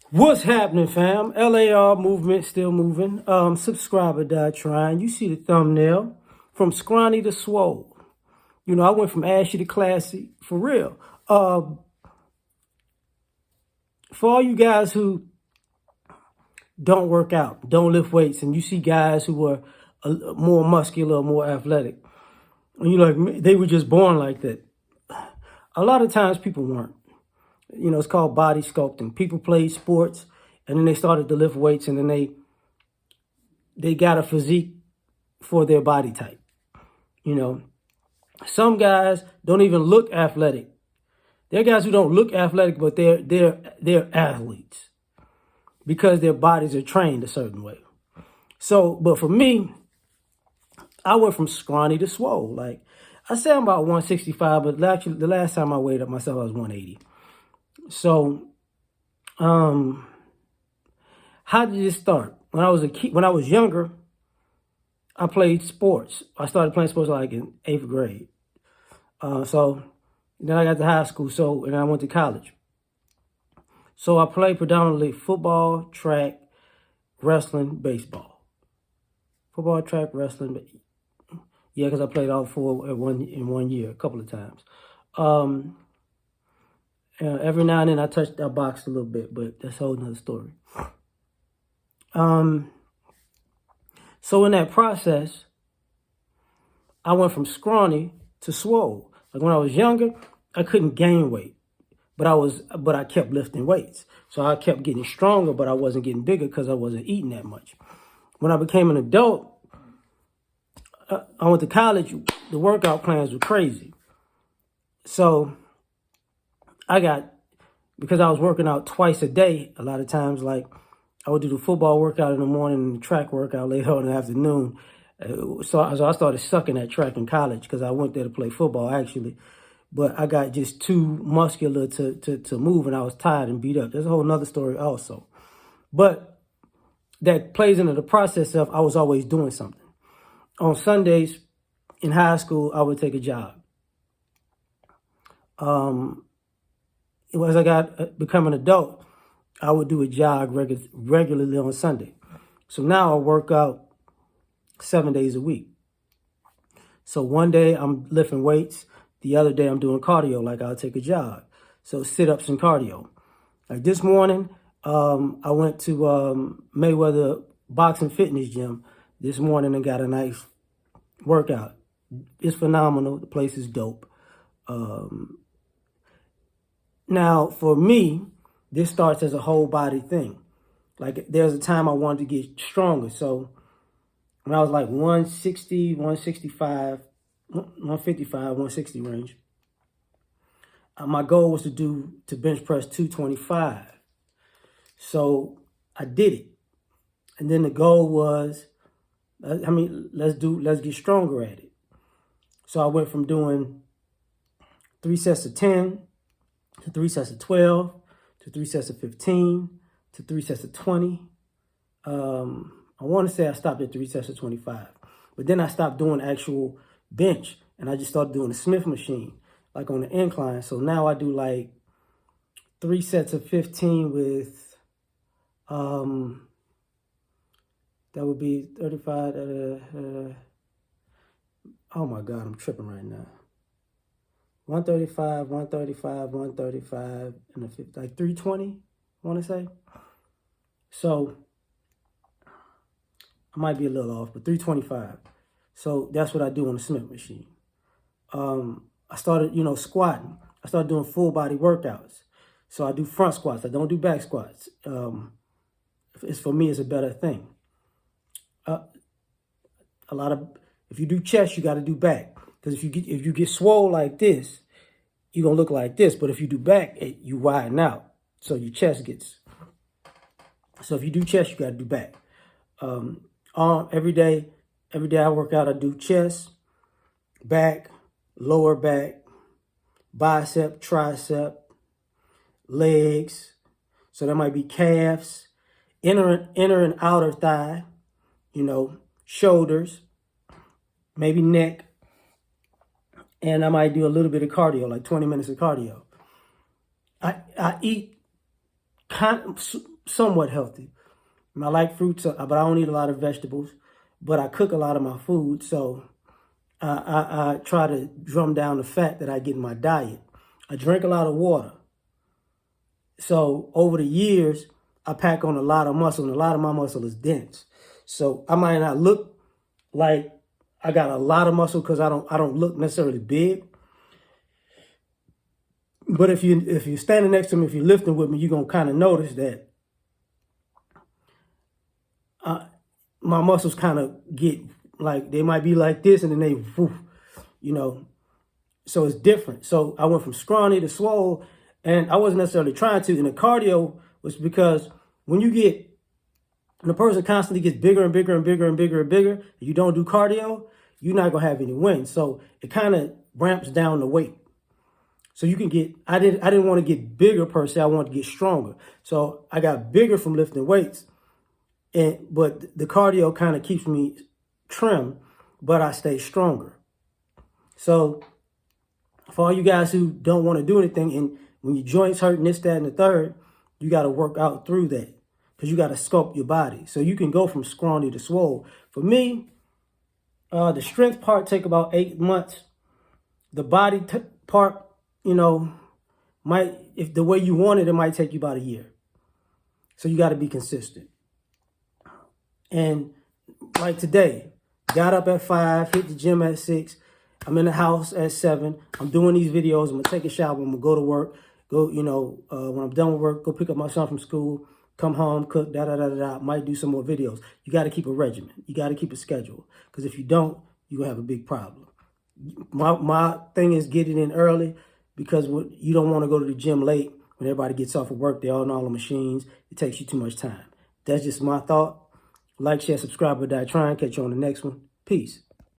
What's happening, fam? L.A.R. movement still moving. Subscriber died trying. You see the thumbnail. From Scrawny to Swole. You know, I went from ashy to classy, for real. For all you guys who don't work out, don't lift weights, and you see guys who are more muscular, more athletic, and you're like, they were just born like that. A lot of times people weren't. You know, it's called body sculpting. People played sports, and then they started to lift weights, and then they got a physique for their body type. You know, some guys don't even look athletic. There are guys who don't look athletic, but they're athletes because their bodies are trained a certain way. So, but for me, I went from scrawny to swole. Like I say, I'm about 165, but actually the last time I weighed up myself, I was 180. So, how did it start? When I was a kid, when I was younger, I played sports. I started playing sports like in 8th grade. So then I got to high school. So and I went to college. So I played predominantly football, track, wrestling, baseball. Football, track, wrestling. Yeah, because I played all four in 1 year, a couple of times. Every now and then I boxed a little bit, but that's a whole nother story. So in that process, I went from scrawny to swole. Like when I was younger, I couldn't gain weight, but I kept lifting weights. So I kept getting stronger, but I wasn't getting bigger because I wasn't eating that much. When I became an adult, I went to college. The workout plans were crazy. So because I was working out twice a day, a lot of times, like I would do the football workout in the morning and the track workout later on in the afternoon. So I started sucking at track in college because I went there to play football, actually. But I got just too muscular to move, and I was tired and beat up. There's a whole nother story also. But that plays into the process of I was always doing something. On Sundays in high school, I would take a jog. As I become an adult, I would do a jog regularly on Sunday. So now I work out 7 days a week. So one day I'm lifting weights. The other day I'm doing cardio, like I'll take a jog. So sit-ups and cardio. Like this morning, I went to Mayweather Boxing Fitness Gym this morning and got a nice workout. It's phenomenal. The place is dope. Now, for me, this starts as a whole body thing. Like there's a time I wanted to get stronger. So when I was like 160, 165, 155, 160 range, my goal was to bench press 225. So I did it. And then the goal was, let's get stronger at it. So I went from doing 3 sets of 10 to 3 sets of 12 to 3 sets of 15 to 3 sets of 20. I want to say I stopped at 3 sets of 25. But then I stopped doing actual bench and I just started doing the Smith machine, like on the incline. So now I do like 3 sets of 15 with, that would be 35. Oh my God, I'm tripping right now. 135, 135, 135, and a 50, like 320, I want to say. So I might be a little off, but 325. So that's what I do on the Smith machine. I started, squatting. I started doing full body workouts. So I do front squats. I don't do back squats. For me, it's a better thing. If you do chest, you got to do back. Because if you get swole like this, you're going to look like this. But if you do back, you widen out. So your chest gets. So if you do chest, you got to do back. Every day I work out, I do chest, back, lower back, bicep, tricep, legs. So that might be calves, inner and outer thigh, shoulders, maybe neck. And I might do a little bit of cardio, like 20 minutes of cardio. I eat somewhat healthy. I like fruits, but I don't eat a lot of vegetables. But I cook a lot of my food, so I try to drum down the fat that I get in my diet. I drink a lot of water. So over the years, I pack on a lot of muscle, and a lot of my muscle is dense. So I might not look like I got a lot of muscle because I don't look necessarily big. But if you're standing next to me, if you're lifting with me, you're gonna kind of notice that my muscles kind of get like, they might be like this, and then they, woof, you know. So it's different. So I went from scrawny to swole, and I wasn't necessarily trying to. And the cardio was because when the person constantly gets bigger and bigger and bigger and bigger and bigger, and you don't do cardio, you're not gonna have any wins. So it kind of ramps down the weight. So you can get, I didn't want to get bigger per se, I wanted to get stronger. So I got bigger from lifting weights, but the cardio kind of keeps me trim, but I stay stronger. So for all you guys who don't want to do anything, and when your joints hurt and this, that, and the third, you got to work out through that because you got to sculpt your body. So you can go from scrawny to swole. For me, the strength part take about 8 months. The body part, if the way you want it, it might take you about a year. So you got to be consistent. And like today, got up at 5, hit the gym at 6. I'm in the house at 7. I'm doing these videos. I'm going to take a shower. I'm going to go to work. When I'm done with work, go pick up my son from school, come home, cook, da-da-da-da-da. Might do some more videos. You got to keep a regimen. You got to keep a schedule. Because if you don't, you're going to have a big problem. My thing is get it in early, because you don't want to go to the gym late when everybody gets off of work. They're on all the machines. It takes you too much time. That's just my thought. Like, share, subscribe, or die trying. Catch you on the next one. Peace.